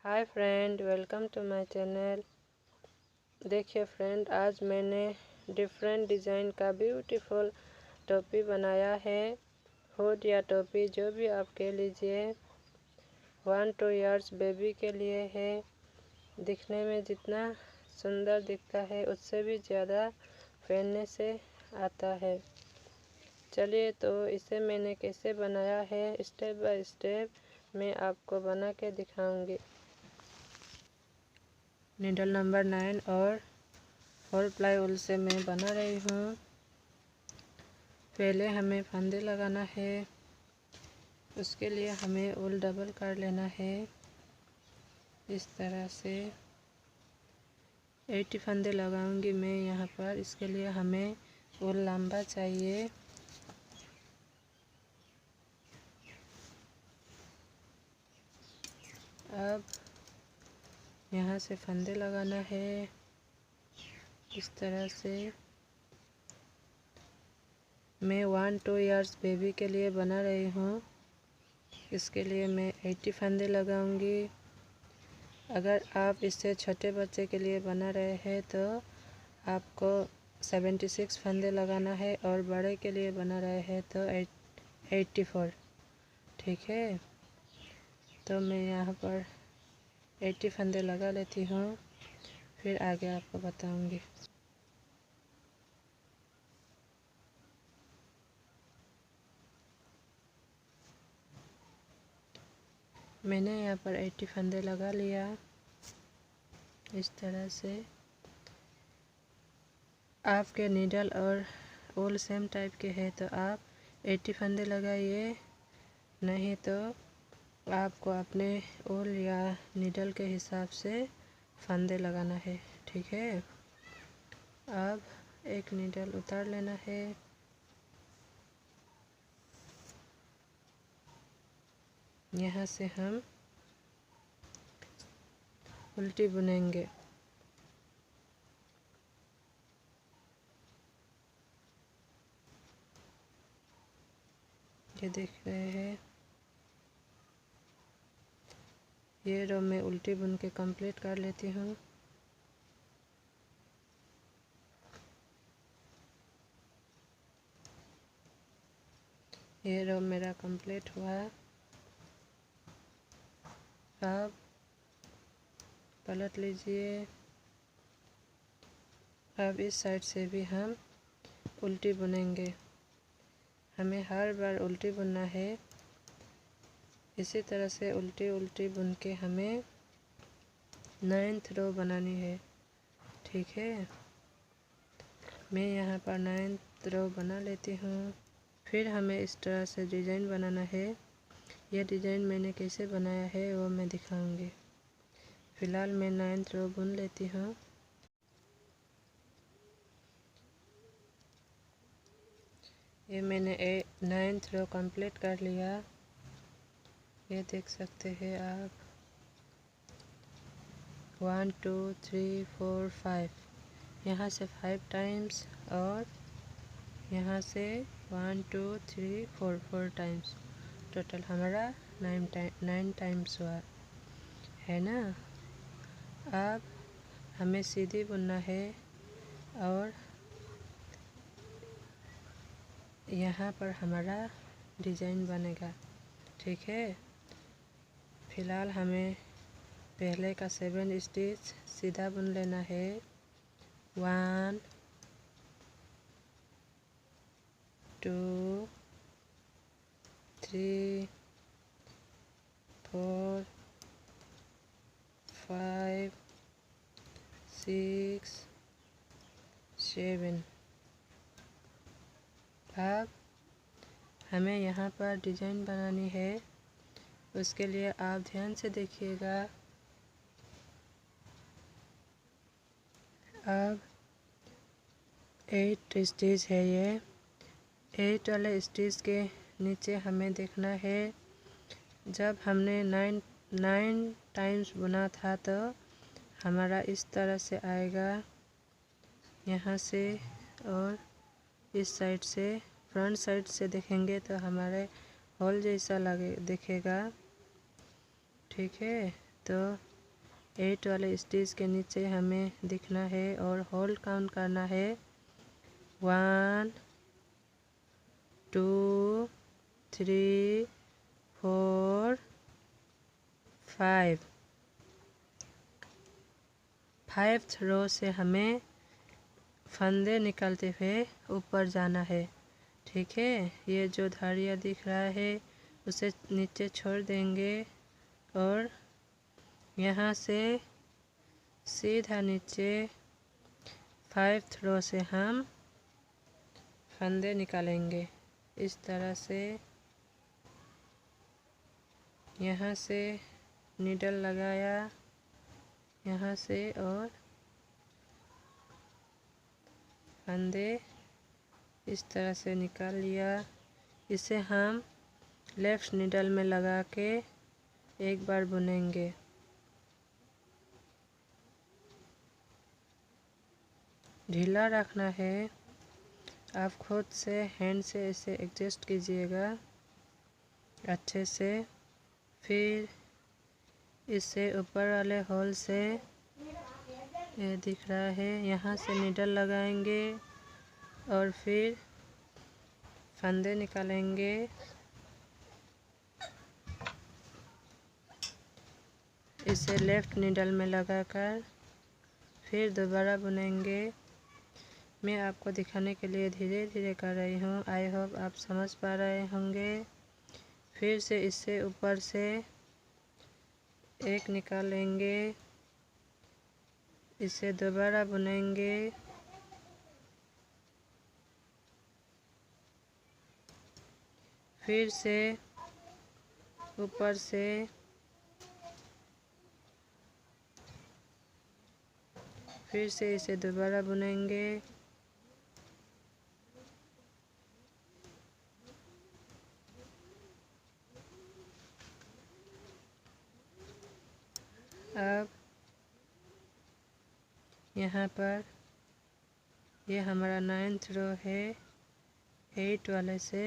Hi friend, welcome to my channel. देखिए friend, आज मैंने डिफरेंट डिज़ाइन का ब्यूटीफुल टोपी बनाया है। हुड या टोपी जो भी आप कह लीजिए, 1-2 इयर्स बेबी के लिए है। दिखने में जितना सुंदर दिखता है उससे भी ज़्यादा पहनने से आता है। चलिए, तो इसे मैंने कैसे बनाया है स्टेप बाय स्टेप मैं आपको बना के दिखाऊंगी। नीडल नंबर 9 और 4 प्लाई उल से मैं बना रही हूँ। पहले हमें फंदे लगाना है, उसके लिए हमें उल डबल कर लेना है। इस तरह से 80 फंदे लगाऊंगी मैं यहाँ पर। इसके लिए हमें उल लंबा चाहिए। अब यहाँ से फंदे लगाना है इस तरह से। मैं 1-2 इयर्स बेबी के लिए बना रही हूँ, इसके लिए मैं 80 फंदे लगाऊंगी। अगर आप इससे छोटे बच्चे के लिए बना रहे हैं तो आपको 76 फंदे लगाना है, और बड़े के लिए बना रहे हैं तो 84। ठीक है, तो मैं यहाँ पर 80 फंदे लगा लेती हूँ, फिर आगे आपको बताऊंगी। मैंने यहाँ पर 80 फंदे लगा लिया इस तरह से। आपके नीडल और उल सेम टाइप के हैं तो आप 80 फंदे लगाइए, नहीं तो आपको अपने उल या नीडल के हिसाब से फंदे लगाना है। ठीक है, अब एक नीडल उतार लेना है। यहाँ से हम उल्टी बुनेंगे। ये देख रहे हैं, ये रो मैं उल्टी बुन के कंप्लीट कर लेती हूँ। ये रो मेरा कंप्लीट हुआ। अब पलट लीजिए। अब इस साइड से भी हम उल्टी बुनेंगे। हमें हर बार उल्टी बुनना है। इसी तरह से उल्टी उल्टी बुन के हमें 9th रो बनानी है। ठीक है, मैं यहाँ पर 9th रो बना लेती हूँ। फिर हमें इस तरह से डिज़ाइन बनाना है। यह डिज़ाइन मैंने कैसे बनाया है वो मैं दिखाऊंगी। फ़िलहाल मैं 9th रो बुन लेती हूँ। ये मैंने 9th रो कंप्लीट कर लिया। ये देख सकते हैं आप, 1 2 3 4 5, यहाँ से 5 टाइम्स और यहाँ से 1 2 3 4 टाइम्स। टोटल हमारा 9 टाइम्स हुआ है ना। अब हमें सीधी बुनना है और यहाँ पर हमारा डिज़ाइन बनेगा। ठीक है, फ़िलहाल हमें पहले का 7 स्टिच सीधा बुन लेना है। 1 2 3 4 5 6 7। अब हमें यहाँ पर डिज़ाइन बनानी है, उसके लिए आप ध्यान से देखिएगा। अब 8 स्टिच है। ये 8 वाले स्टिच के नीचे हमें देखना है, जब हमने 9 टाइम्स बुना था तो हमारा इस तरह से आएगा। यहाँ से और इस साइड से, फ्रंट साइड से देखेंगे तो हमारे हॉल जैसा दिखेगा। ठीक है, तो 8 वाले स्टिच के नीचे हमें दिखना है और होल काउंट करना है 1 2 3 4 5। 5th रो से हमें फंदे निकालते हुए ऊपर जाना है। ठीक है, ये जो धारियाँ दिख रहा है उसे नीचे छोड़ देंगे और यहाँ से सीधा नीचे 5th रो से हम फंदे निकालेंगे। इस तरह से यहाँ से नीडल लगाया यहाँ से और फंदे इस तरह से निकाल लिया। इसे हम लेफ्ट नीडल में लगा के एक बार बुनेंगे। ढीला रखना है, आप खुद से हैंड से इसे एडजस्ट कीजिएगा अच्छे से। फिर इसे ऊपर वाले होल से ये दिख रहा है यहाँ से नीडल लगाएंगे और फिर फंदे निकालेंगे। इसे लेफ्ट नीडल में लगाकर फिर दोबारा बुनेंगे। मैं आपको दिखाने के लिए धीरे धीरे कर रही हूँ, आई होप आप समझ पा रहे होंगे। फिर से इससे ऊपर से एक निकालेंगे, इसे दोबारा बुनेंगे। फिर से ऊपर से फिर से इसे दोबारा बुनेंगे। अब यहाँ पर ये हमारा 9th रो है, 8 वाले से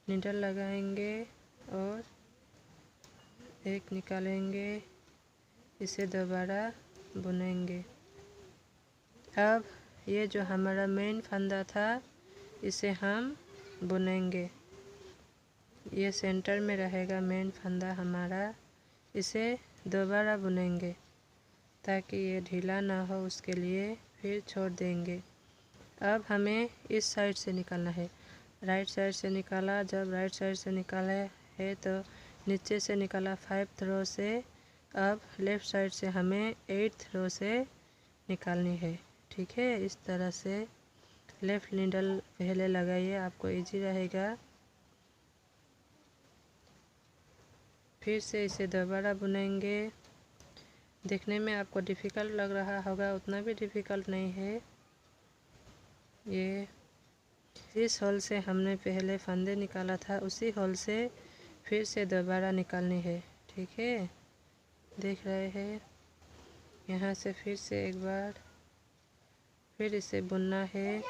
नीडल लगाएंगे और एक निकालेंगे, इसे दोबारा बुनेंगे। अब ये जो हमारा मेन फंदा था इसे हम बुनेंगे। ये सेंटर में रहेगा मेन फंदा हमारा, इसे दोबारा बुनेंगे ताकि ये ढीला ना हो, उसके लिए फिर छोड़ देंगे। अब हमें इस साइड से निकालना है, राइट साइड से निकाला। जब राइट साइड से निकाला है तो नीचे से निकाला 5th रो से। अब लेफ़्ट साइड से हमें 8th रो से निकालनी है। ठीक है, इस तरह से लेफ़्ट नीडल पहले लगाइए, आपको इजी रहेगा। फिर से इसे दोबारा बुनेंगे। देखने में आपको डिफ़िकल्ट लग रहा होगा, उतना भी डिफ़िकल्ट नहीं है। ये जिस होल से हमने पहले फंदे निकाला था उसी होल से फिर से दोबारा निकालनी है। ठीक है, देख रहे हैं। यहाँ से फिर से एक बार फिर इसे बुनना है।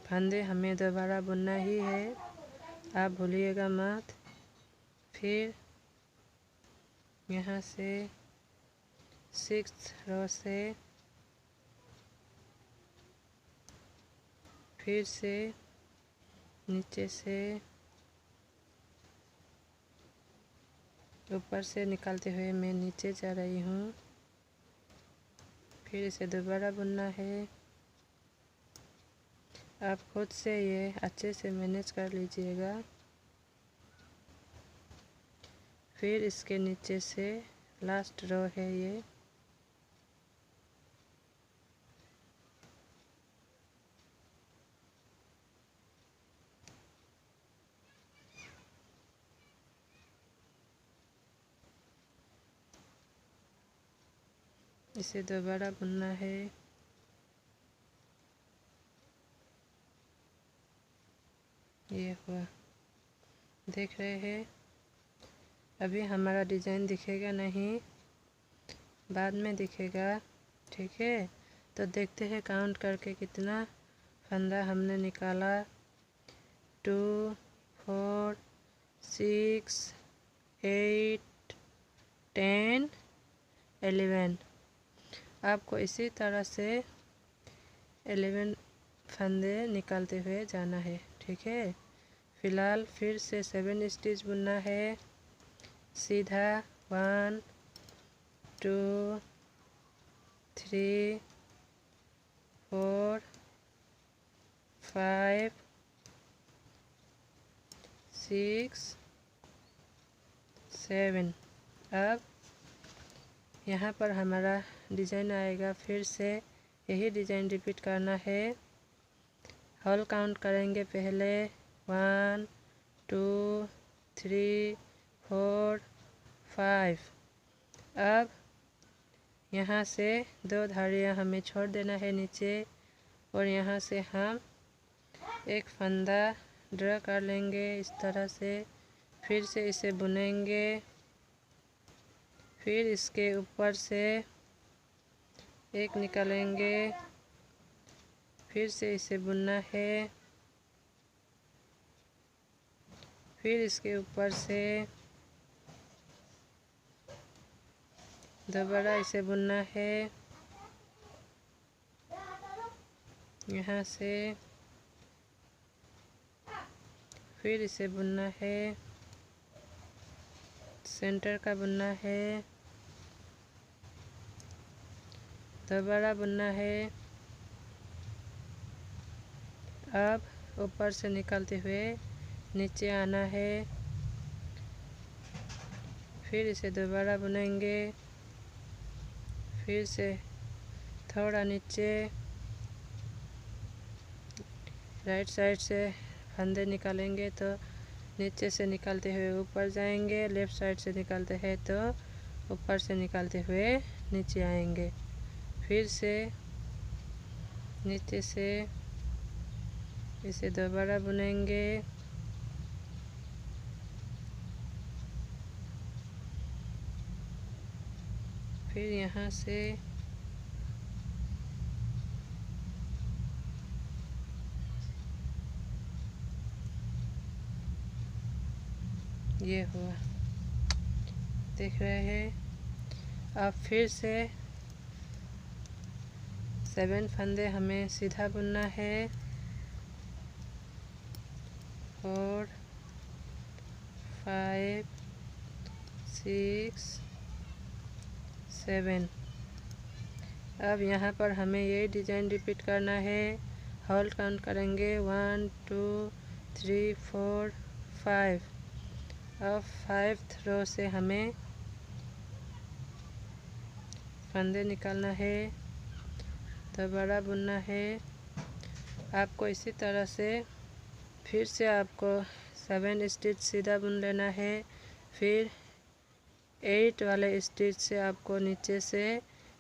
फंदे हमें दोबारा बुनना ही है, आप भूलिएगा मत। फिर यहाँ से 6th रो से फिर से नीचे से ऊपर से निकालते हुए मैं नीचे जा रही हूँ। फिर इसे दोबारा बुनना है। आप खुद से ये अच्छे से मैनेज कर लीजिएगा। फिर इसके नीचे से लास्ट रो है ये, इसे दोबारा बुनना है। ये हुआ, देख रहे हैं। अभी हमारा डिज़ाइन दिखेगा नहीं, बाद में दिखेगा। ठीक है, तो देखते हैं काउंट करके कितना फंदा हमने निकाला। 2 4 6 8 10, 11। आपको इसी तरह से 11 फंदे निकालते हुए जाना है, ठीक है। फिलहाल फिर से 7 स्टिच बुनना है सीधा। 1 2 3 4 5 6 7। अब यहाँ पर हमारा डिज़ाइन आएगा, फिर से यही डिज़ाइन रिपीट करना है। होल काउंट करेंगे पहले 1 2 3 4 5। अब यहाँ से 2 धारियाँ हमें छोड़ देना है नीचे, और यहाँ से हम एक फंदा ड्रा कर लेंगे इस तरह से। फिर से इसे बुनेंगे, फिर इसके ऊपर से एक निकालेंगे, फिर से इसे बुनना है, फिर इसके ऊपर से दोबारा इसे बुनना है, यहाँ से फिर इसे बुनना है, सेंटर का बुनना है, दोबारा बुनना है। अब ऊपर से निकालते हुए नीचे आना है, फिर इसे दोबारा बुनेंगे, फिर से थोड़ा नीचे, राइट साइड से फंदे निकालेंगे तो नीचे से निकालते हुए ऊपर जाएंगे, लेफ़्ट साइड से निकालते हैं तो ऊपर से निकालते हुए नीचे आएंगे। फिर से नीचे से इसे दोबारा बुनेंगे, फिर यहाँ से ये हुआ, देख रहे हैं। अब फिर से 7 फंदे हमें सीधा बुनना है। 4 5 6 7। अब यहाँ पर हमें यही डिज़ाइन रिपीट करना है। होल्ड काउंट करेंगे 1 2 3 4 5। अब 5th रो से हमें फंदे निकालना है, दोबारा बुनना है। आपको इसी तरह से फिर से आपको 7 स्टिच सीधा बुन लेना है, फिर 8 वाले स्टिच से आपको नीचे से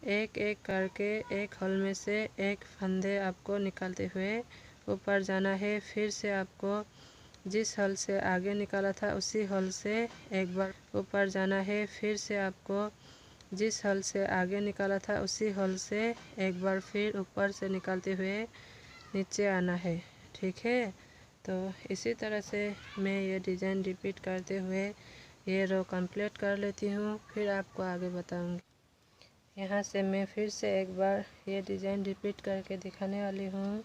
एक एक करके एक होल में से एक फंदे आपको निकालते हुए ऊपर जाना है। फिर से आपको जिस होल से आगे निकाला था उसी होल से एक बार ऊपर जाना है, फिर से आपको जिस होल से आगे निकाला था उसी होल से एक बार फिर ऊपर से निकालते हुए नीचे आना है, ठीक है। तो इसी तरह से मैं ये डिज़ाइन रिपीट करते हुए ये रो कंप्लीट कर लेती हूँ, फिर आपको आगे बताऊँगी। यहाँ से मैं फिर से एक बार ये डिज़ाइन रिपीट करके दिखाने वाली हूँ।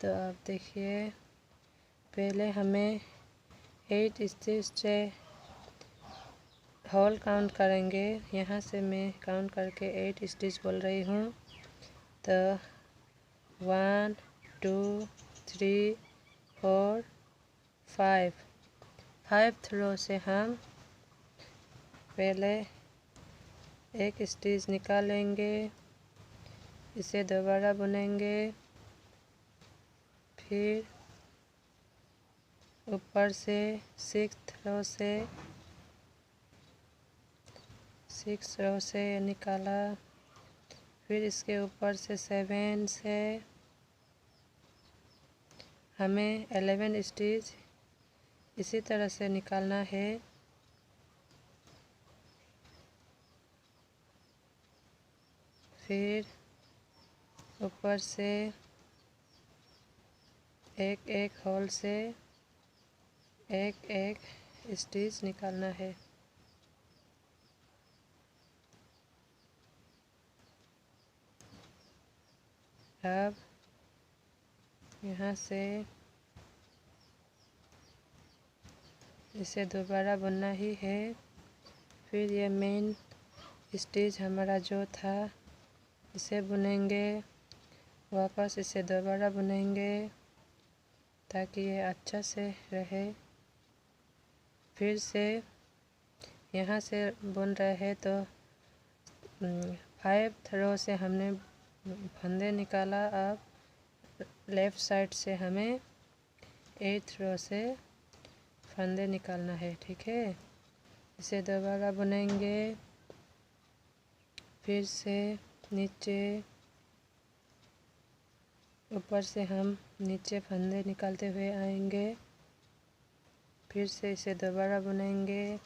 तो आप देखिए, पहले हमें 8 स्टिच से होल काउंट करेंगे। यहाँ से मैं काउंट करके 8 स्टिच बोल रही हूँ। तो 1 2 3 4 5। 5th रो से हम पहले एक स्टिच निकालेंगे, इसे दोबारा बुनेंगे, फिर ऊपर से 6th रो से निकाला, फिर इसके ऊपर से 7 से हमें 11 स्टिच इसी तरह से निकालना है। फिर ऊपर से एक एक होल से एक एक स्टिच निकालना है। अब यहाँ से इसे दोबारा बुनना ही है। फिर ये मेन स्टिच हमारा जो था इसे बुनेंगे, वापस इसे दोबारा बुनेंगे ताकि ये अच्छा से रहे। फिर से यहाँ से बुन रहे हैं तो 5 रो से हमने फंदे निकाला। अब लेफ़्ट साइड से हमें 8 रो से फंदे निकालना है, ठीक है। इसे दोबारा बुनेंगे, फिर से नीचे ऊपर से हम नीचे फंदे निकालते हुए आएंगे। फिर से इसे दोबारा बुनेंगे,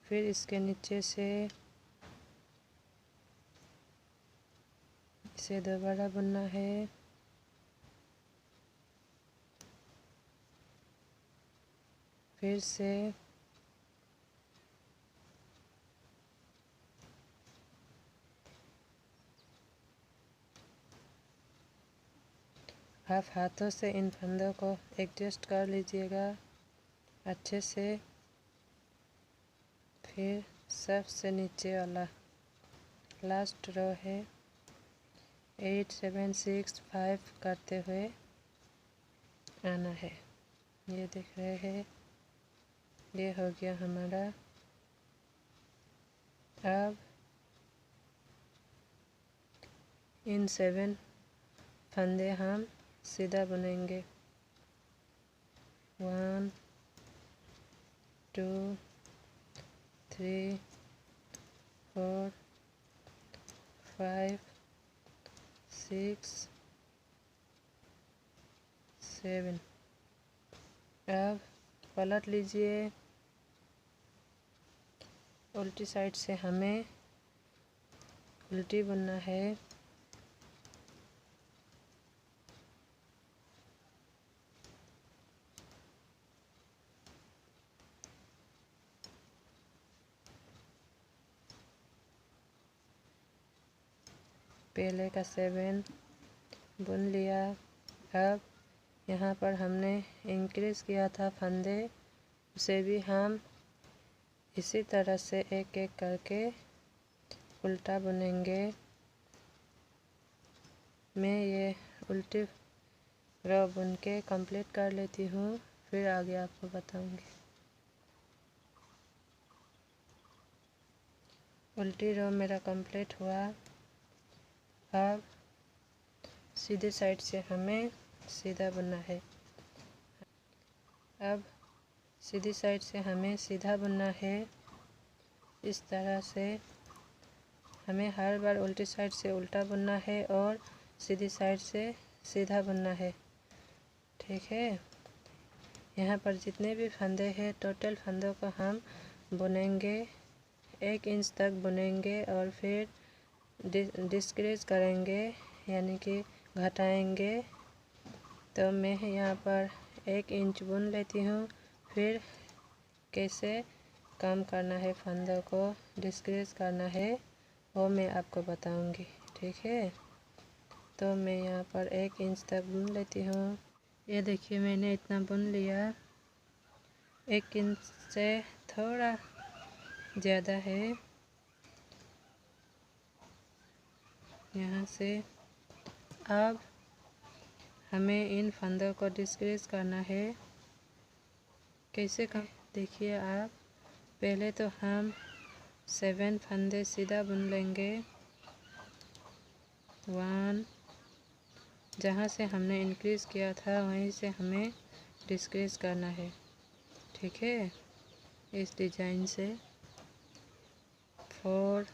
फिर इसके नीचे से इसे दोबारा बुनना है। फिर से आप हाथों से इन फंदों को एडजस्ट कर लीजिएगा अच्छे से। फिर सबसे नीचे वाला लास्ट रो है 8 7 6 5 करते हुए आना है। ये देख रहे हैं, ये हो गया हमारा। अब इन 7 फंदे हम सीधा बुनेंगे। 1 2 3 4 5 6 7। अब पलट लीजिए, उल्टी साइड से हमें उल्टी बुनना है। पहले का 7 बुन लिया। अब यहाँ पर हमने इंक्रीज़ किया था फंदे, उसे भी हम इसी तरह से एक एक करके उल्टा बुनेंगे। मैं ये उल्टी रो बुन के कंप्लीट कर लेती हूँ, फिर आगे आपको बताऊँगी। उल्टी रो मेरा कंप्लीट हुआ। अब सीधे साइड से हमें सीधा बुनना है। अब सीधी साइड से हमें सीधा बुनना है। इस तरह से हमें हर बार उल्टी साइड से उल्टा बुनना है और सीधी साइड से सीधा बुनना है, ठीक है। यहाँ पर जितने भी फंदे हैं टोटल फंदों को हम बुनेंगे, 1 इंच तक बुनेंगे और फिर डिस्क्रीज करेंगे यानी कि घटाएंगे। तो मैं यहाँ पर 1 इंच बुन लेती हूँ, फिर कैसे कम करना है फंदों को डिस्क्रीज करना है वो मैं आपको बताऊंगी, ठीक है। तो मैं यहाँ पर 1 इंच तक बुन लेती हूँ। ये देखिए मैंने इतना बुन लिया, 1 इंच से थोड़ा ज़्यादा है। यहाँ से अब हमें इन फंदों को डिस्क्रीज करना है। कैसे कर देखिए आप, पहले तो हम 7 फंदे सीधा बुन लेंगे। 1 जहाँ से हमने इंक्रीज़ किया था वहीं से हमें डिस्क्रीज करना है, ठीक है, इस डिज़ाइन से। 4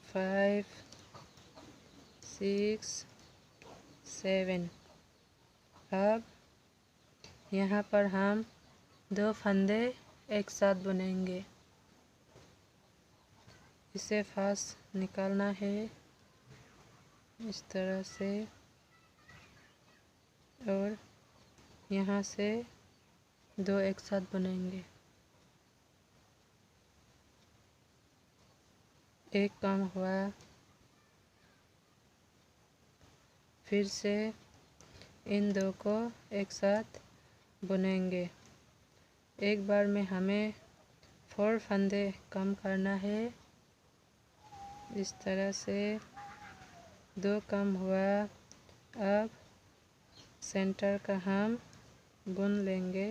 5 6 7। अब यहाँ पर हम 2 फंदे एक साथ बुनेंगे। इसे फास्ट निकालना है इस तरह से और यहाँ से 2 एक साथ बुनेंगे। एक कम हुआ, फिर से इन दो को एक साथ बुनेंगे। एक बार में हमें 4 फंदे कम करना है। इस तरह से 2 कम हुआ। अब सेंटर का हम बुन लेंगे।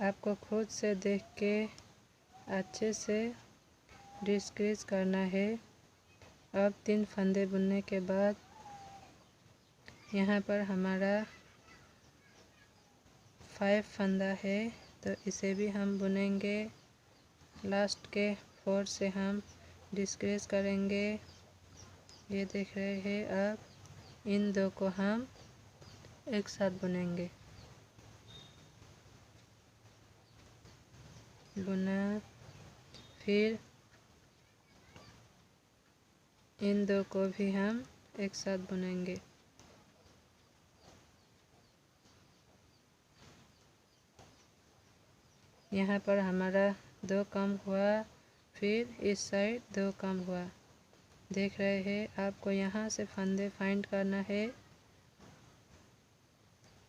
आपको खुद से देख के अच्छे से डिक्रीज करना है। अब 3 फंदे बुनने के बाद यहाँ पर हमारा 5 फंदा है, तो इसे भी हम बुनेंगे। लास्ट के 4 से हम डिक्रीज करेंगे। ये देख रहे हैं। अब इन दो को हम एक साथ बुनेंगे। बुना, फिर इन दो को भी हम एक साथ बुनेंगे। यहाँ पर हमारा 2 कम हुआ, फिर इस साइड 2 कम हुआ। देख रहे हैं। आपको यहाँ से फंदे फाइंड करना है।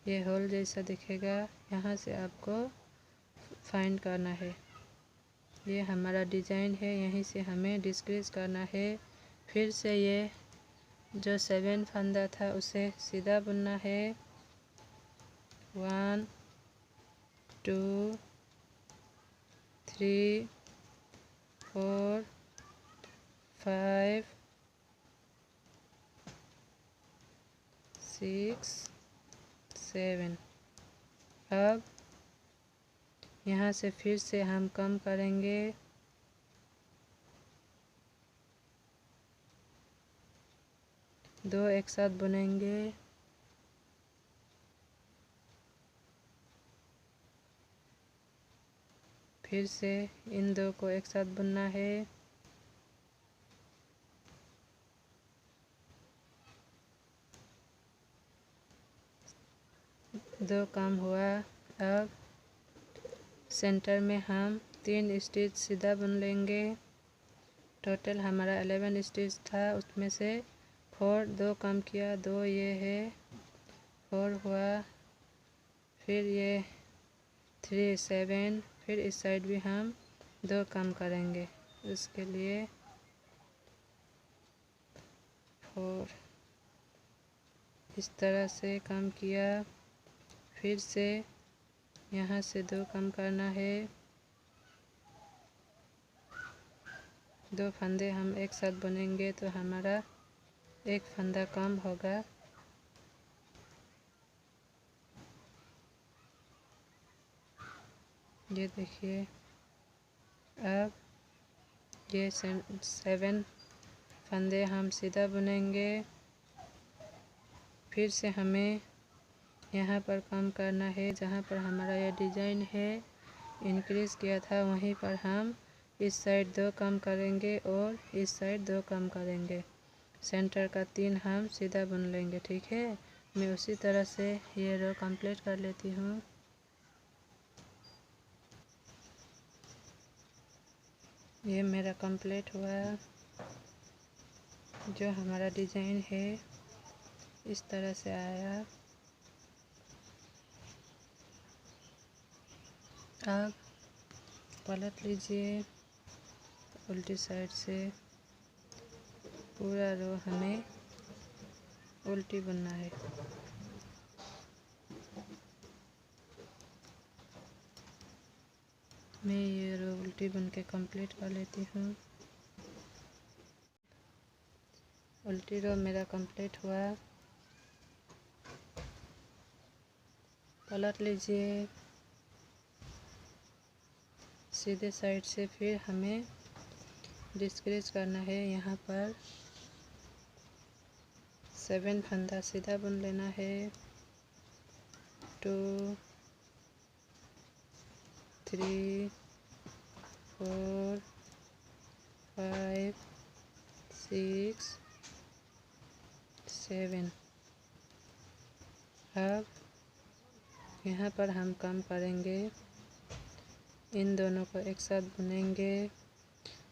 ये होल जैसा दिखेगा, यहाँ से आपको फाइंड करना है। ये हमारा डिज़ाइन है, यहीं से हमें डिक्रीज करना है। फिर से ये जो 7 फंदा था उसे सीधा बुनना है। 1 2 3 4 5 6 7। अब यहाँ से फिर से हम कम करेंगे। दो एक साथ बुनेंगे। फिर से इन दो को एक साथ बुनना है। दो कम हुआ। अब सेंटर में हम 3 स्टिच सीधा बुन लेंगे। टोटल हमारा 11 स्टिच था, उसमें से 4 2 कम किया, 2 ये है, 4 हुआ। फिर ये 3 7, फिर इस साइड भी हम 2 कम करेंगे। उसके लिए 4 इस तरह से कम किया। फिर से यहाँ से 2 कम करना है। 2 फंदे हम एक साथ बुनेंगे तो हमारा 1 फंदा कम होगा। ये देखिए। अब ये 7 फंदे हम सीधा बुनेंगे। फिर से हमें यहाँ पर कम करना है। जहाँ पर हमारा यह डिज़ाइन है इंक्रीज़ किया था, वहीं पर हम इस साइड 2 कम करेंगे और इस साइड 2 कम करेंगे। सेंटर का 3 हम सीधा बुन लेंगे। ठीक है, मैं उसी तरह से ये रो कंप्लीट कर लेती हूँ। ये मेरा कंप्लीट हुआ। जो हमारा डिज़ाइन है इस तरह से आया। अब पलट लीजिए उल्टी साइड से। पूरा रो हमें उल्टी बुनना है। मैं ये रो उल्टी बुन के कंप्लीट कर लेती हूँ। उल्टी रो मेरा कंप्लीट हुआ। पलट लीजिए सीधे साइड से। फिर हमें डिक्रीज करना है। यहाँ पर 7 फंदा सीधा बुन लेना है। 2 3 4 5 6 7। अब यहाँ पर हम कम करेंगे। इन दोनों को एक साथ बुनेंगे।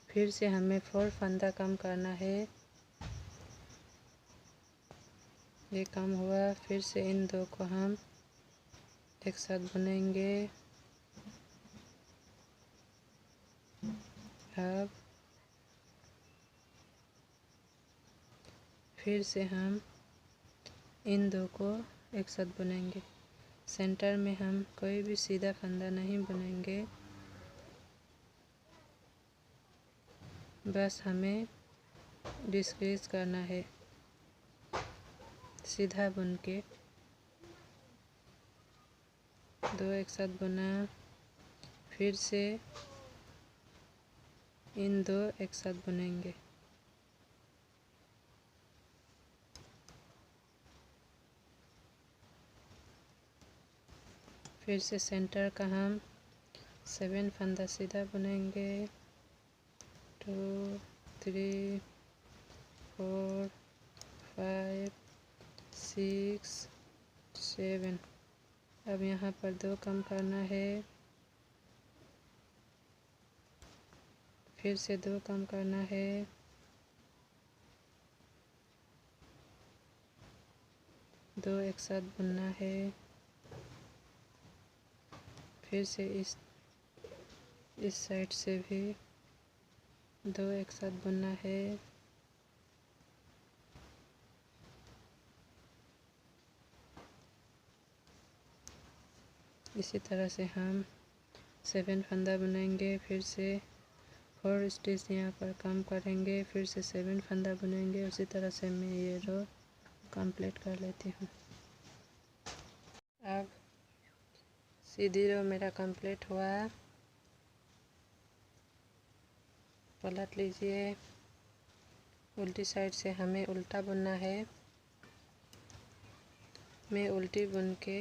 फिर से हमें 4 फंदा कम करना है। ये काम हुआ। फिर से इन दो को हम एक साथ बुनेंगे। अब फिर से हम इन दो को एक साथ बुनेंगे। सेंटर में हम कोई भी सीधा फंदा नहीं बुनेंगे, बस हमें डिस्क्रीज करना है सीधा बुन के। दो एक साथ बुना, फिर से इन दो एक साथ बुनेंगे। फिर से सेंटर का हम 7 फंदा सीधा बुनेंगे। 2 3 4 5 6 7। अब यहाँ पर 2 कम करना है, फिर से 2 कम करना है, दो एक साथ बुनना है। फिर से इस साइड से भी 2 एक साथ बुनना है। इसी तरह से हम 7 फंदा बुनेंगे। फिर से 4 स्टिच यहाँ पर कम करेंगे, फिर से 7 फंदा बुनेंगे। उसी तरह से मैं ये रो कंप्लीट कर लेती हूँ। अब सीधी रो मेरा कंप्लीट हुआ। पलट लीजिए। उल्टी साइड से हमें उल्टा बुनना है। मैं उल्टी बुन के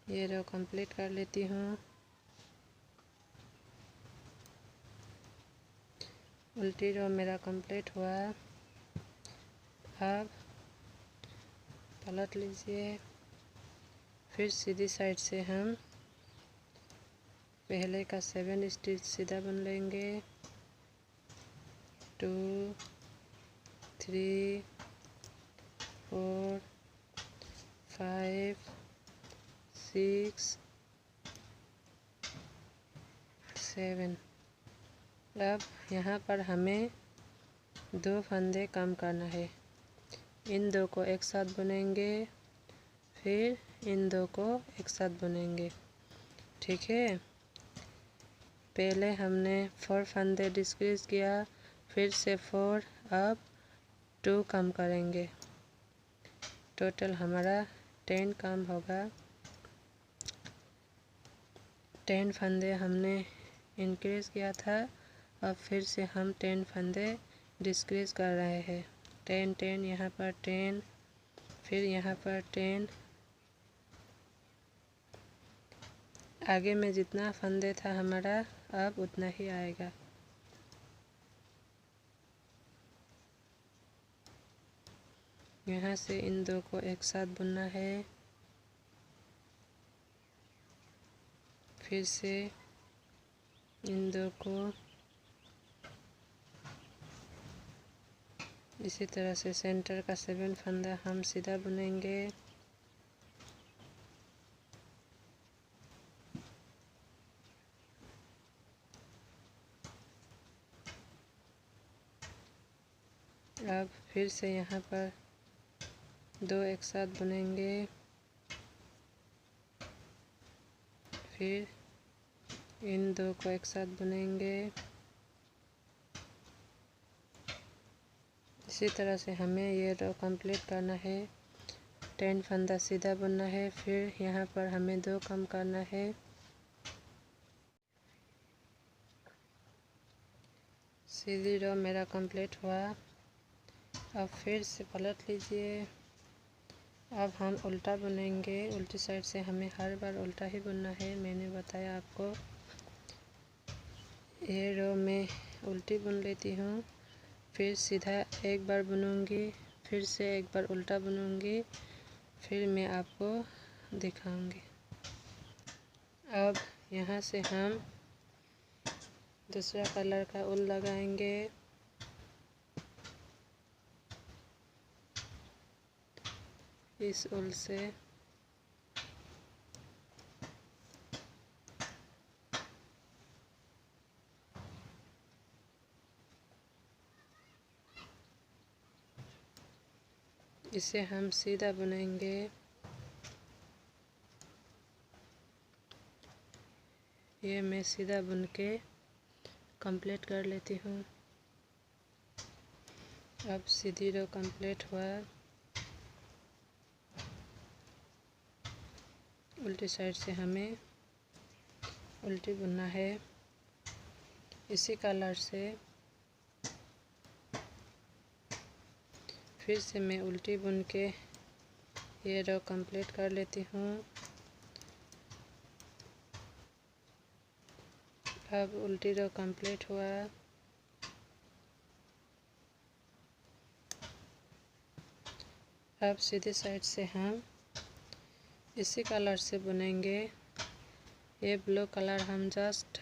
ये रो कंप्लीट कर लेती हूँ। उल्टी रो मेरा कंप्लीट हुआ। अब पलट लीजिए। फिर सीधी साइड से हम पहले का 7 स्टिच सीधा बुन लेंगे। 2 3 4 5 6 7। अब यहाँ पर हमें 2 फंदे कम करना है। इन दो को एक साथ बुनेंगे, फिर इन दो को एक साथ बुनेंगे। ठीक है। पहले हमने 4 फंदे डिक्रीज किया, फिर से 4, अब 2 कम करेंगे। टोटल हमारा 10 कम होगा। 10 फंदे हमने इंक्रीज किया था, अब फिर से हम 10 फंदे डिक्रीज कर रहे हैं। 10 10, यहाँ पर 10, फिर यहाँ पर 10। आगे में जितना फंदे था हमारा अब उतना ही आएगा। यहाँ से इन दो को एक साथ बुनना है, फिर से इन दो को इसी तरह से सेंटर का 7 फंदा हम सीधा बुनेंगे। अब फिर से यहाँ पर 2 एक साथ बुनेंगे, फिर इन दो को एक साथ बुनेंगे। इसी तरह से हमें ये रो कंप्लीट करना है। 10 फंदा सीधा बुनना है, फिर यहाँ पर हमें 2 कम करना है। सीधी रो मेरा कंप्लीट हुआ। अब फिर से पलट लीजिए। अब हम उल्टा बुनेंगे। उल्टी साइड से हमें हर बार उल्टा ही बुनना है, मैंने बताया आपको। ये रो मैं उल्टी बुन लेती हूँ, फिर सीधा एक बार बुनूंगी, फिर से एक बार उल्टा बुनूंगी, फिर मैं आपको दिखाऊंगी। अब यहाँ से हम दूसरा कलर का ऊन लगाएंगे। इस उल से इसे हम सीधा बुनेंगे। ये मैं सीधा बुन के कंप्लीट कर लेती हूँ। अब सीधी रो कंप्लीट हुआ। उल्टी साइड से हमें उल्टी बुनना है। इसी कलर से फिर से मैं उल्टी बुन के ये रो कंप्लीट कर लेती हूँ। अब उल्टी रो कंप्लीट हुआ। अब सीधी साइड से हम इसी कलर से बुनेंगे। ये ब्लू कलर हम जस्ट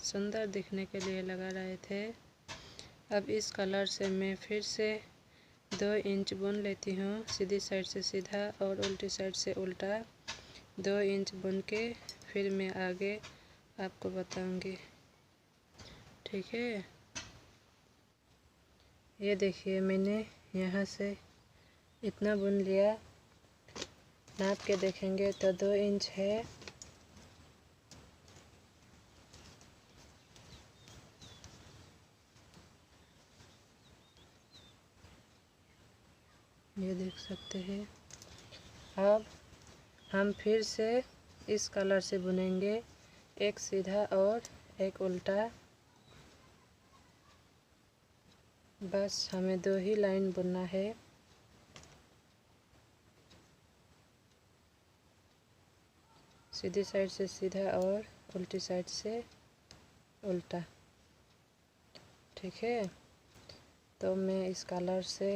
सुंदर दिखने के लिए लगा रहे थे। अब इस कलर से मैं फिर से 2 इंच बुन लेती हूँ। सीधी साइड से सीधा और उल्टी साइड से उल्टा 2 इंच बुन के फिर मैं आगे आपको बताऊंगी। ठीक है, ये देखिए मैंने यहाँ से इतना बुन लिया। नाप के देखेंगे तो 2 इंच है। ये देख सकते हैं। अब हम फिर से इस कलर से बुनेंगे, एक सीधा और एक उल्टा। बस हमें 2 ही लाइन बुनना है। सीधी साइड से सीधा और उल्टी साइड से उल्टा। ठीक है, तो मैं इस कलर से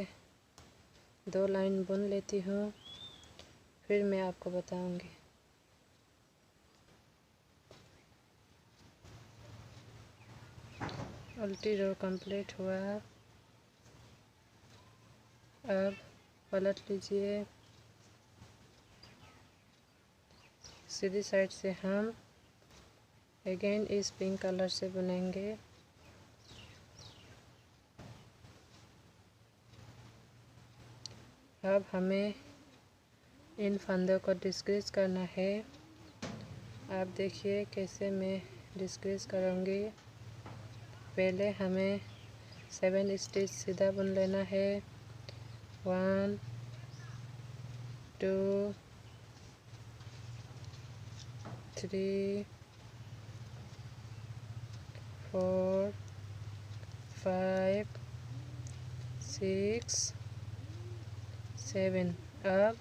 2 लाइन बुन लेती हूँ, फिर मैं आपको बताऊंगी। उल्टी रो कंप्लीट हुआ। अब पलट लीजिए। सीधी साइड से हम अगेन इस पिंक कलर से बुनेंगे। अब हमें इन फंदों को डिस्क्रीज करना है। आप देखिए कैसे मैं डिस्क्रीज करूँगी। पहले हमें 7 स्टिच सीधा बुन लेना है। 1 2 3 4 5 6 7। अब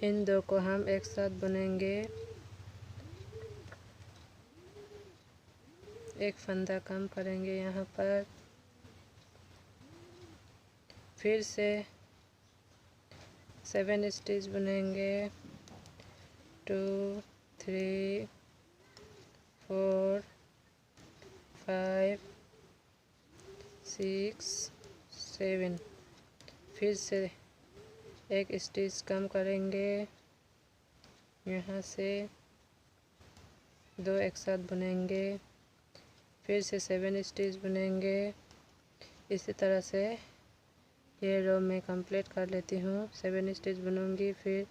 इन 2 को हम एक साथ बुनेंगे। एक फंदा कम करेंगे यहाँ पर। फिर से 7 स्टिच बुनेंगे। 2 3 4 5 6 7। फिर से एक स्टिच कम करेंगे। यहाँ से 2 एक साथ बुनेंगे। फिर से 7 स्टिच बुनेंगे। इसी तरह से ये रो मैं कंप्लीट कर लेती हूँ। 7 स्टिच बुनूंगी, फिर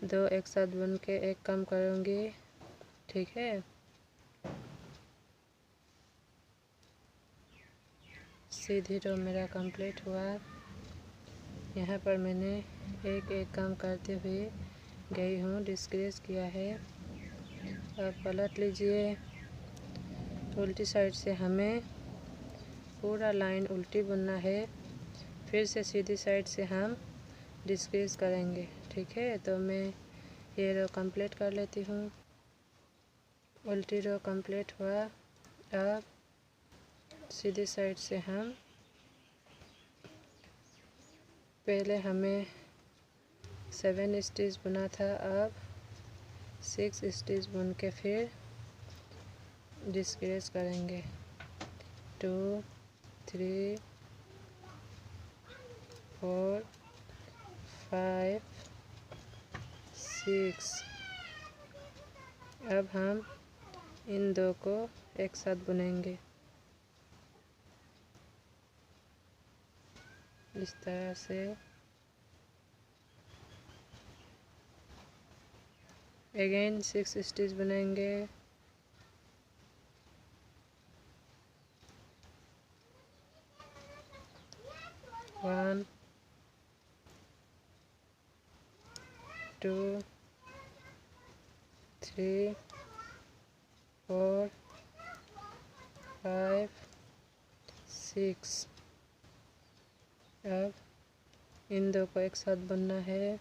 2 एक साथ बुन के एक कम करूँगी। ठीक है, सीधी रो मेरा कंप्लीट हुआ। यहाँ पर मैंने एक एक कम करते हुए गई हूँ, डिस्क्रीज किया है। अब पलट लीजिए। उल्टी साइड से हमें पूरा लाइन उल्टी बुनना है। फिर से सीधी साइड से हम डिस्क्रीज करेंगे। ठीक है, तो मैं ये रो कंप्लीट कर लेती हूँ। उल्टी रो कंप्लीट हुआ। अब सीधी साइड से हम पहले हमें 7 स्टिच बुना था, अब 6 स्टिच बुन के फिर डिस्क्रीज करेंगे। 2 3 4 5 6। अब हम इन दो को एक साथ बुनेंगे इस तरह से। अगेन 6 स्टिच बुनेंगे। 1 2 3 4 5 6। अब इन दो को एक साथ बुनना है।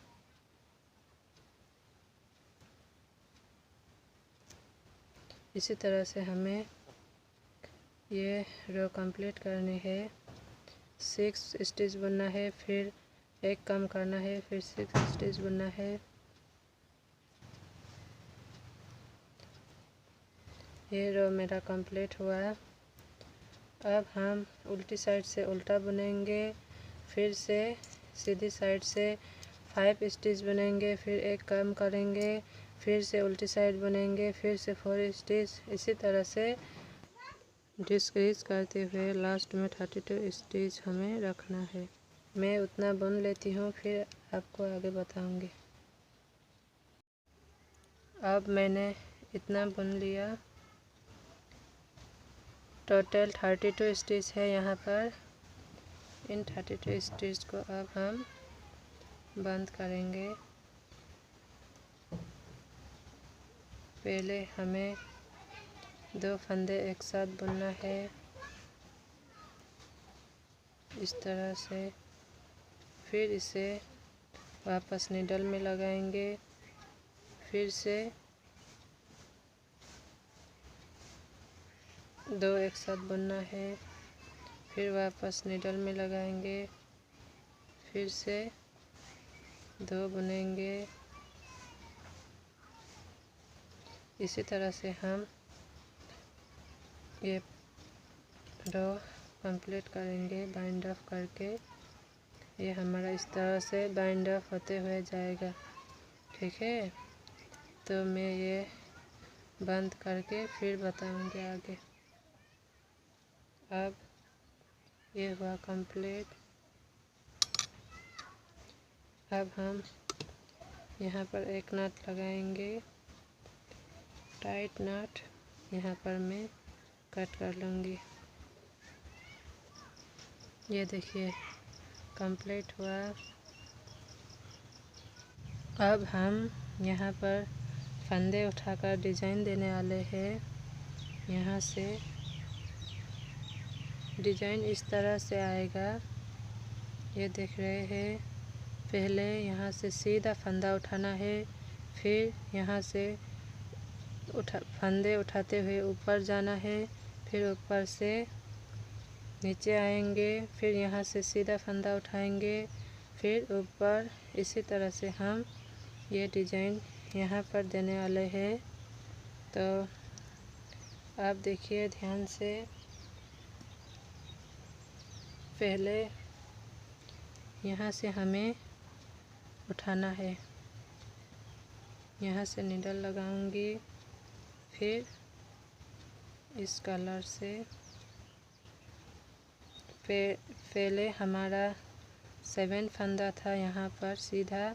इसी तरह से हमें ये रो कंप्लीट करनी है। 6 स्टिच बुनना है, फिर एक कम करना है, फिर 6 स्टिच बुनना है। ये रो मेरा कंप्लीट हुआ। अब हम उल्टी साइड से उल्टा बुनेंगे, फिर से सीधी साइड से 5 स्टिच बुनेंगे, फिर एक कम करेंगे, फिर से उल्टी साइड बुनेंगे, फिर से 4 स्टिच। इसी तरह से डिक्रीज करते हुए लास्ट में 32 स्टिच हमें रखना है। मैं उतना बुन लेती हूँ, फिर आपको आगे बताऊँगी। अब मैंने इतना बुन लिया। टोटल 32 स्टिच है यहाँ पर। इन 32 स्टिच को अब हम बंद करेंगे। पहले हमें 2 फंदे एक साथ बुनना है इस तरह से। फिर इसे वापस नीडल में लगाएंगे, फिर से 2 एक साथ बुनना है, फिर वापस नीडल में लगाएंगे, फिर से 2 बुनेंगे। इसी तरह से हम ये रो कंप्लीट करेंगे बाइंड ऑफ करके। ये हमारा इस तरह से बाइंड ऑफ होते हुए जाएगा, ठीक है। तो मैं ये बंद करके फिर बताऊंगी आगे। अब ये हुआ कंप्लीट। अब हम यहाँ पर एक नट लगाएंगे, टाइट नट। यहाँ पर मैं कट कर लूँगी। ये देखिए कंप्लीट हुआ। अब हम यहाँ पर फंदे उठाकर डिज़ाइन देने वाले हैं। यहाँ से डिज़ाइन इस तरह से आएगा, ये देख रहे हैं। पहले यहाँ से सीधा फंदा उठाना है, फिर यहाँ से फंदे उठाते हुए ऊपर जाना है, फिर ऊपर से नीचे आएंगे, फिर यहाँ से सीधा फंदा उठाएंगे, फिर ऊपर। इसी तरह से हम ये डिज़ाइन यहाँ पर देने वाले हैं। तो आप देखिए ध्यान से। पहले यहाँ से हमें उठाना है, यहाँ से नीडल लगाऊंगी, फिर इस कलर से पहले हमारा 7 फंदा था यहाँ पर सीधा,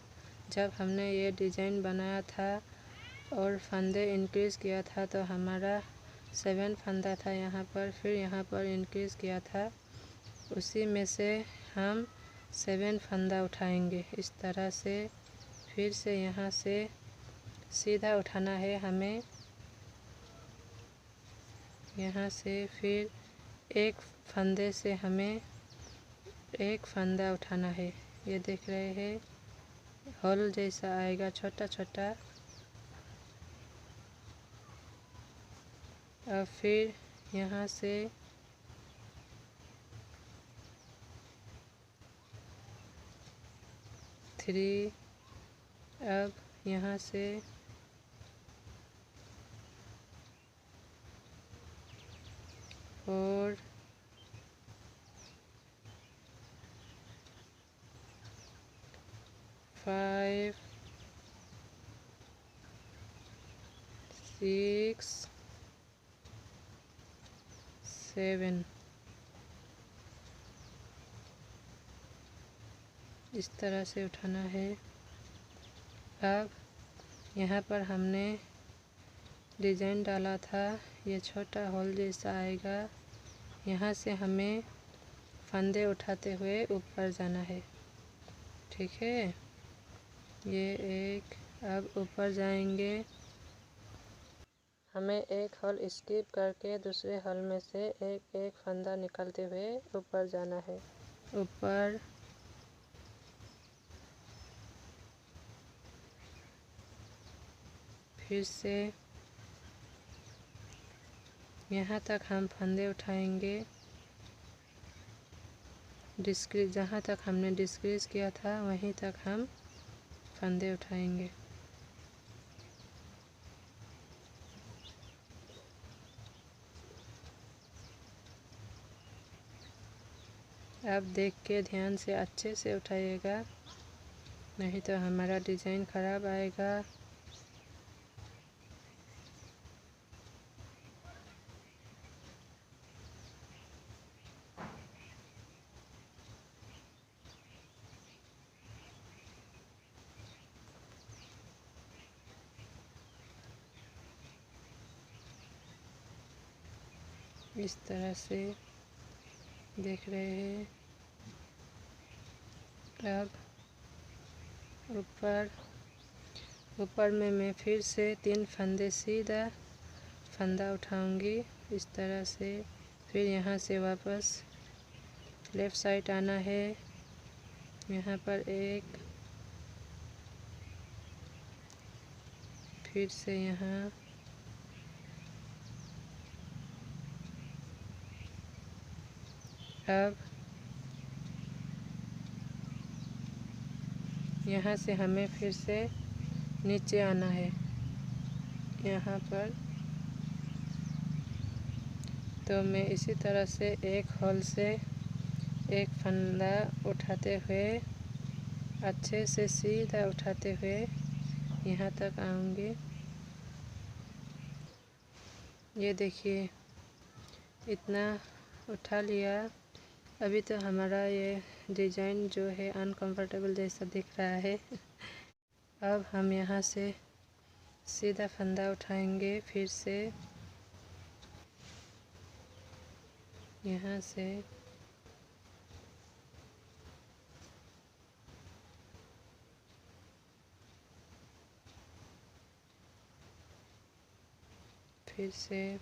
जब हमने ये डिज़ाइन बनाया था और फंदे इंक्रीज़ किया था तो हमारा 7 फंदा था यहाँ पर। फिर यहाँ पर इंक्रीज़ किया था, उसी में से हम 7 फंदा उठाएंगे इस तरह से। फिर से यहाँ से सीधा उठाना है हमें, यहाँ से फिर एक फंदे से हमें एक फंदा उठाना है। ये देख रहे हैं होल जैसा आएगा छोटा छोटा। और फिर यहाँ से थ्री, अब यहाँ से 4, 5, 5 6 7 इस तरह से उठाना है। अब यहाँ पर हमने डिज़ाइन डाला था, ये छोटा होल जैसा आएगा। यहाँ से हमें फंदे उठाते हुए ऊपर जाना है, ठीक है। ये एक, अब ऊपर जाएंगे, हमें एक होल स्किप करके दूसरे होल में से एक एक फंदा निकालते हुए ऊपर जाना है। ऊपर फिर से यहाँ तक हम फंदे उठाएंगे, डिस्क्रीज जहाँ तक हमने डिस्क्रीज किया था वहीं तक हम फंदे उठाएंगे। अब देख के ध्यान से अच्छे से उठाइएगा, नहीं तो हमारा डिज़ाइन ख़राब आएगा। इस तरह से देख रहे हैं। अब ऊपर में मैं फिर से 3 फंदे सीधा फंदा उठाऊंगी इस तरह से। फिर यहाँ से वापस लेफ़्ट साइड आना है, यहाँ पर एक, फिर से यहाँ, अब यहाँ से हमें फिर से नीचे आना है, यहाँ पर। तो मैं इसी तरह से एक होल से एक फंदा उठाते हुए अच्छे से सीधा उठाते हुए यहाँ तक आऊँगी। ये देखिए इतना उठा लिया। अभी तो हमारा ये डिज़ाइन जो है अनकंफर्टेबल जैसा दिख रहा है। अब हम यहाँ से सीधा फंदा उठाएंगे, फिर से यहाँ से फिर से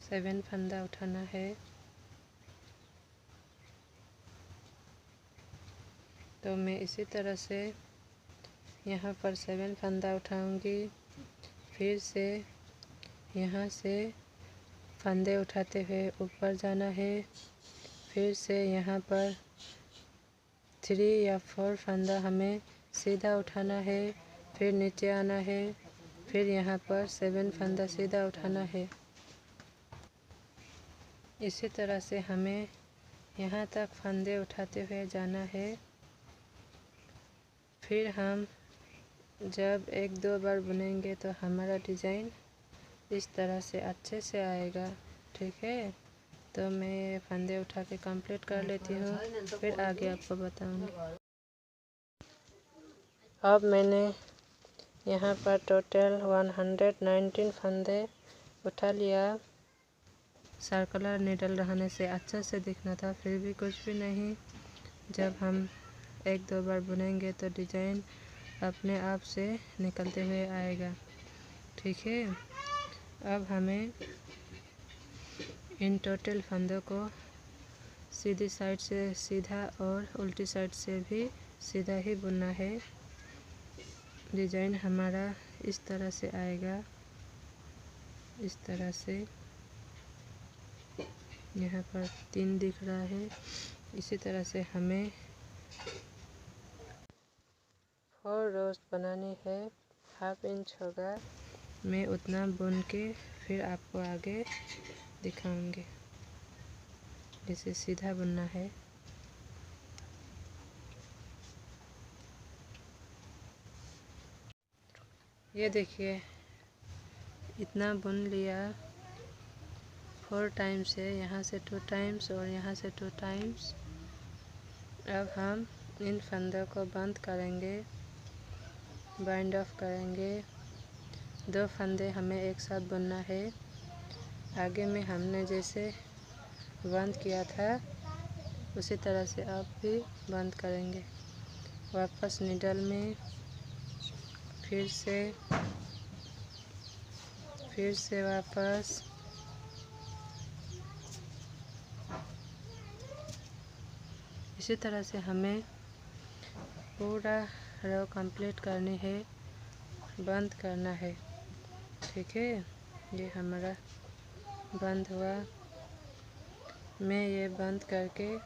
7 फंदा उठाना है। तो मैं इसी तरह से यहाँ पर 7 फंदा उठाऊंगी, फिर से यहाँ से फंदे उठाते हुए ऊपर जाना है, फिर से यहाँ पर 3 या 4 फंदा हमें सीधा उठाना है, फिर नीचे आना है, फिर यहाँ पर 7 फंदा सीधा उठाना है। इसी तरह से हमें यहाँ तक फंदे उठाते हुए जाना है। फिर हम जब 1-2 बार बुनेंगे तो हमारा डिज़ाइन इस तरह से अच्छे से आएगा, ठीक है। तो मैं फंदे उठा के कंप्लीट कर लेती हूँ, फिर आगे आपको बताऊँगी। अब मैंने यहाँ पर टोटल 119 फंदे उठा लिया। सर्कुलर नीडल रहने से अच्छा से दिखना था, फिर भी कुछ भी नहीं। जब हम 1-2 बार बुनेंगे तो डिज़ाइन अपने आप से निकलते हुए आएगा, ठीक है। अब हमें इन टोटल फंदों को सीधी साइड से सीधा और उल्टी साइड से भी सीधा ही बुनना है। डिज़ाइन हमारा इस तरह से आएगा, इस तरह से। यहाँ पर 3 दिख रहा है। इसी तरह से हमें 4 रोज बनानी है, हाफ इंच होगा। मैं उतना बुन के फिर आपको आगे दिखाऊंगी। इसे सीधा बुनना है। ये देखिए इतना बुन लिया 4 टाइम्स से, यहाँ से 2 टाइम्स और यहाँ से 2 टाइम्स। अब हम इन फंदों को बंद करेंगे, बाइंड ऑफ करेंगे। 2 फंदे हमें एक साथ बुनना है। आगे में हमने जैसे बंद किया था उसी तरह से आप भी बंद करेंगे। वापस नीडल में फिर से वापस इसी तरह से हमें पूरा रो कंप्लीट करनी है, बंद करना है। ठीक है, ये हमारा बंद हुआ। मैं ये बंद करके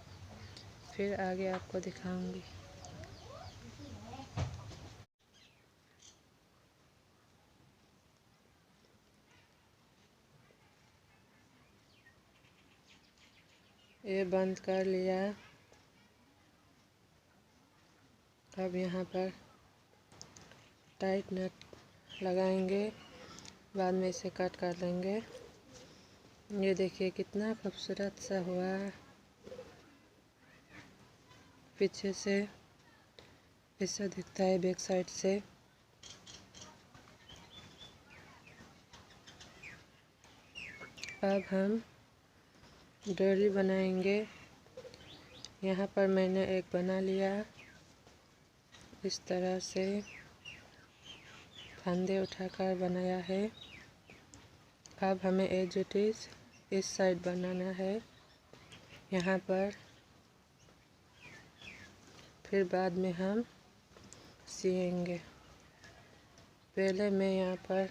फिर आगे आपको दिखाऊंगी। ये बंद कर लिया। अब यहाँ पर टाइट नट लगाएंगे, बाद में इसे कट कर लेंगे। ये देखिए कितना खूबसूरत सा हुआ। पीछे से ऐसा दिखता है, बैक साइड से। अब हम डोरी बनाएंगे। यहाँ पर मैंने एक बना लिया, इस तरह से फंदे उठाकर बनाया है। अब हमें एज इट इज इस साइड बनाना है यहाँ पर, फिर बाद में हम सिएंगे। पहले मैं यहाँ पर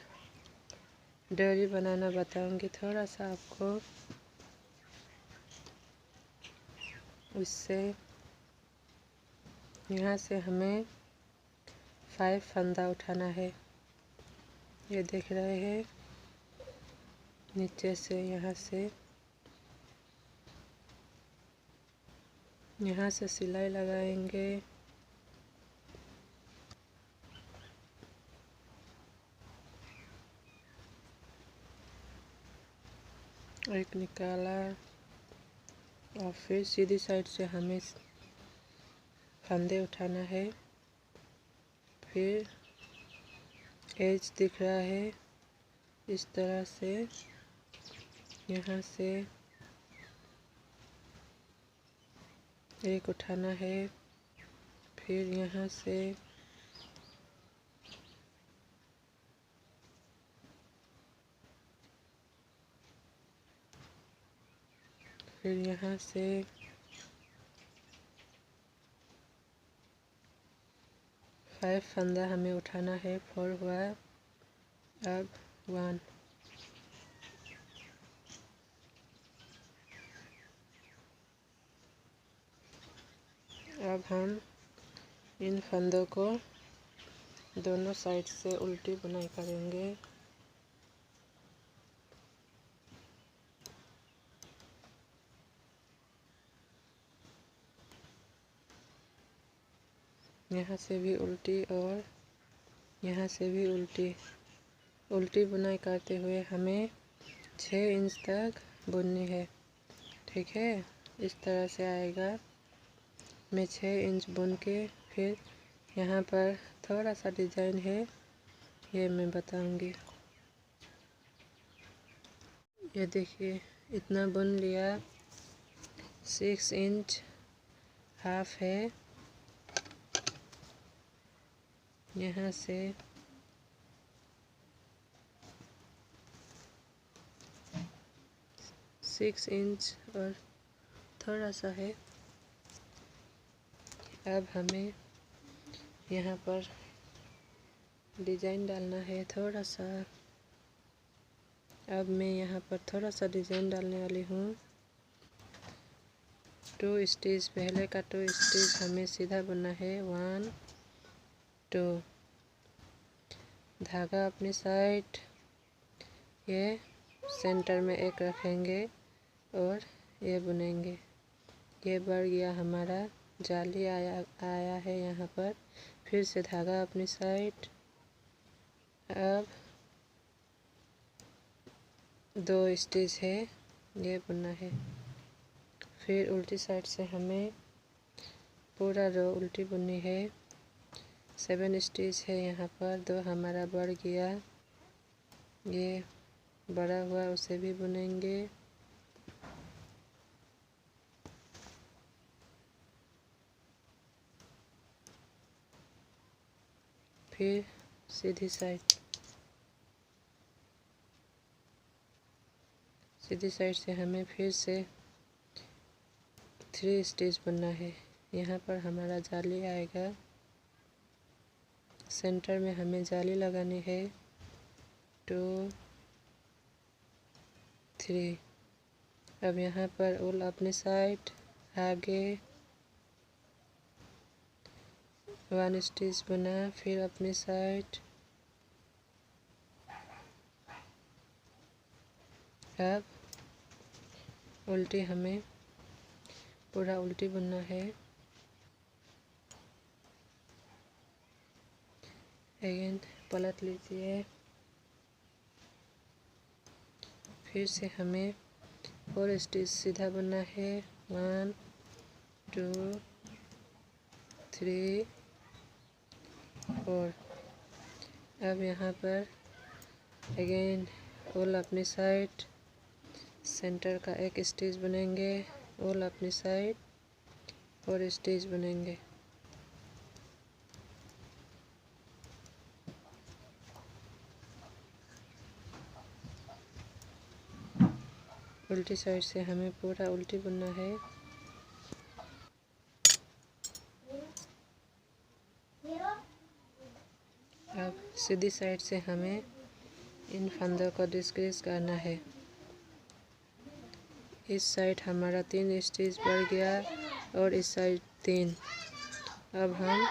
डोरी बनाना बताऊंगी थोड़ा सा आपको। इससे यहाँ से हमें 5 फंदा उठाना है। ये देख रहे हैं, नीचे से यहाँ से सिलाई लगाएंगे। एक निकाला और फिर सीधी साइड से हमें फंदे उठाना है। फिर एज दिख रहा है, इस तरह से यहाँ से एक उठाना है। फिर यहाँ से फाइव फंदा हमें उठाना है। 4 हुआ, अब 1। अब हम इन फंदों को दोनों साइड से उल्टी बुनाई करेंगे। यहाँ से भी उल्टी और यहाँ से भी उल्टी बुनाई करते हुए हमें 6 इंच तक बुननी है। ठीक है, इस तरह से आएगा। मैं 6 इंच बुन के फिर यहाँ पर थोड़ा सा डिज़ाइन है, ये मैं बताऊंगी। ये देखिए इतना बुन लिया। 6 इंच हाफ है, यहाँ से सिक्स इंच और थोड़ा सा है। अब हमें यहाँ पर डिज़ाइन डालना है थोड़ा सा। अब मैं यहाँ पर थोड़ा सा डिज़ाइन डालने वाली हूँ। 2 स्टिच, पहले का 2 स्टिच हमें सीधा बुनना है। 1 2, धागा अपनी साइड, ये सेंटर में एक रखेंगे और ये बुनेंगे। ये बढ़ गया हमारा, जाली आया है यहाँ पर। फिर से धागा अपनी साइड, अब 2 स्टिच है ये बुनना है। फिर उल्टी साइड से हमें पूरा रो उल्टी बुननी है। 7 स्टिच है यहाँ पर। 2 हमारा बढ़ गया, ये बड़ा हुआ उसे भी बुनेंगे। फिर सीधी साइड से हमें फिर से 3 स्टिच बुनना है। यहाँ पर हमारा जाली आएगा, सेंटर में हमें जाली लगानी है। 2 3। अब यहाँ पर उल अपनी साइड आगे 1 स्टिच बुना, फिर अपनी साइड। अब उल्टी हमें पूरा उल्टी बुनना है। अगेन पलट लीजिए। फिर से हमें 4 स्टिच सीधा बुनना है। 1 2 3 4। अब यहाँ पर अगेन उल अपनी साइड, सेंटर का 1 स्टिच बुनेंगे, उल अपनी साइड 4 स्टिच बुनेंगे। उल्टी साइड से हमें पूरा उल्टी बुनना है। अब सीधी साइड से हमें इन फंदों को डिक्रीज करना है। इस साइड हमारा 3 स्टिच बढ़ गया और इस साइड 3। अब हम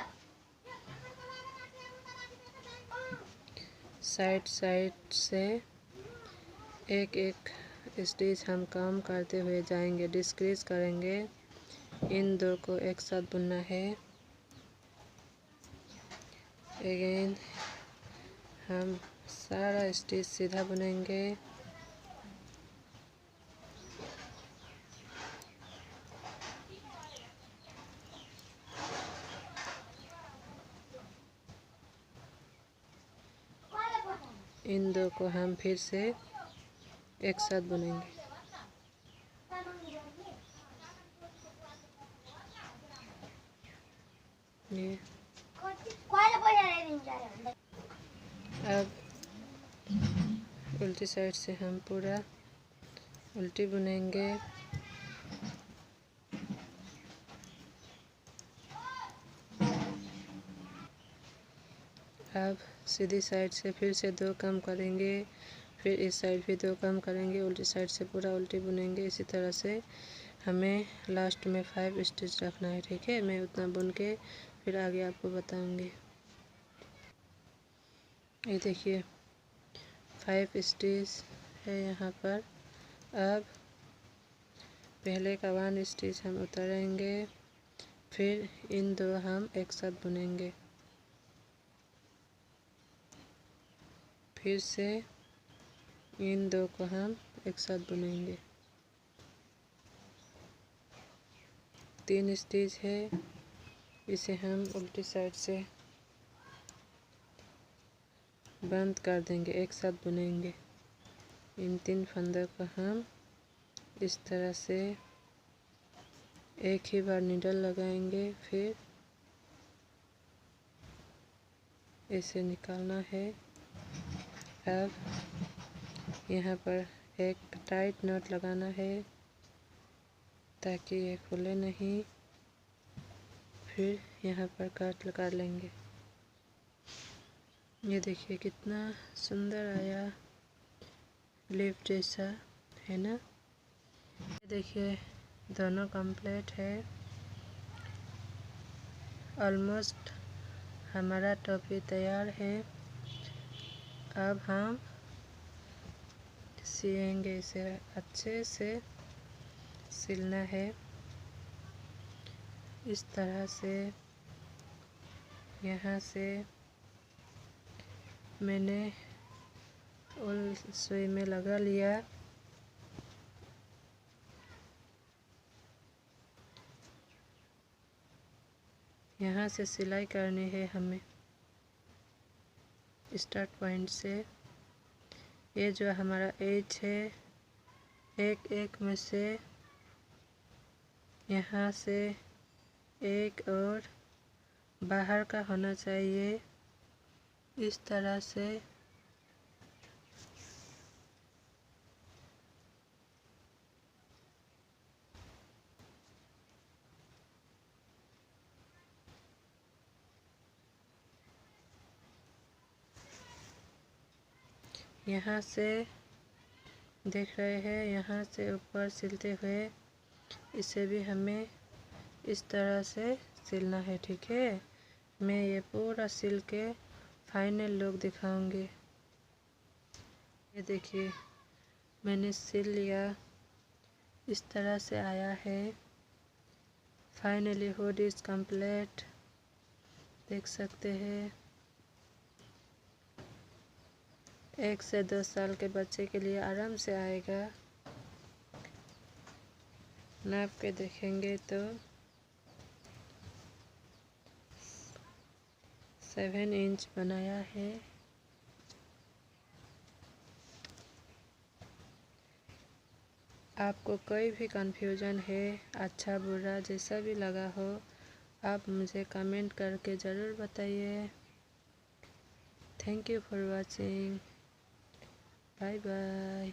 साइड से एक स्टिच हम कम करते हुए जाएंगे, डिक्रीज करेंगे। इन 2 को एक साथ बुनना है। अगेन हम सारा स्टिच सीधा बुनेंगे। इन 2 को हम फिर से एक साथ बुनेंगे। ये अब उल्टी साइड से हम पूरा उल्टी बुनेंगे। अब सीधी साइड से फिर से 2 कम करेंगे, फिर इस साइड भी 2 कम करेंगे, उल्टी साइड से पूरा उल्टी बुनेंगे। इसी तरह से हमें लास्ट में 5 स्टिच रखना है। ठीक है, मैं उतना बुन के फिर आगे आपको बताऊंगी। ये देखिए 5 स्टिच है यहाँ पर। अब पहले का 1 स्टिच हम उतारेंगे, फिर इन 2 हम एक साथ बुनेंगे। फिर से इन 2 को हम एक साथ बुनेंगे। 3 स्टिच है, इसे हम उल्टी साइड से बंद कर देंगे, एक साथ बुनेंगे। इन 3 फंदों को हम इस तरह से एक ही बार नीडल लगाएंगे, फिर इसे निकालना है। अब यहाँ पर एक टाइट नॉट लगाना है ताकि ये खुले नहीं। फिर यहाँ पर कट लगा लेंगे। ये देखिए कितना सुंदर आया, लीफ जैसा है ना। ये देखिए दोनों कंप्लीट है। ऑलमोस्ट हमारा टोपी तैयार है। अब हम सिलेंगे, इसे अच्छे से सिलना है। इस तरह से यहाँ से मैंने उल सुई में लगा लिया। यहाँ से सिलाई करनी है हमें स्टार्ट पॉइंट से। ये जो हमारा एज है, एक में से यहाँ से एक और बाहर का होना चाहिए, इस तरह से। यहाँ से देख रहे हैं, यहाँ से ऊपर सिलते हुए इसे भी हमें इस तरह से सिलना है, ठीक है। मैं ये पूरा सिल के फाइनल लुक दिखाऊंगी। ये देखिए मैंने सिल लिया, इस तरह से आया है। फाइनली हुड इज कंप्लीट, देख सकते हैं। 1 से 2 साल के बच्चे के लिए आराम से आएगा। नाप के देखेंगे तो 7 इंच बनाया है। आपको कोई भी कंफ्यूजन है, अच्छा बुरा जैसा भी लगा हो, आप मुझे कमेंट करके ज़रूर बताइए। Thank you for watching. Bye bye.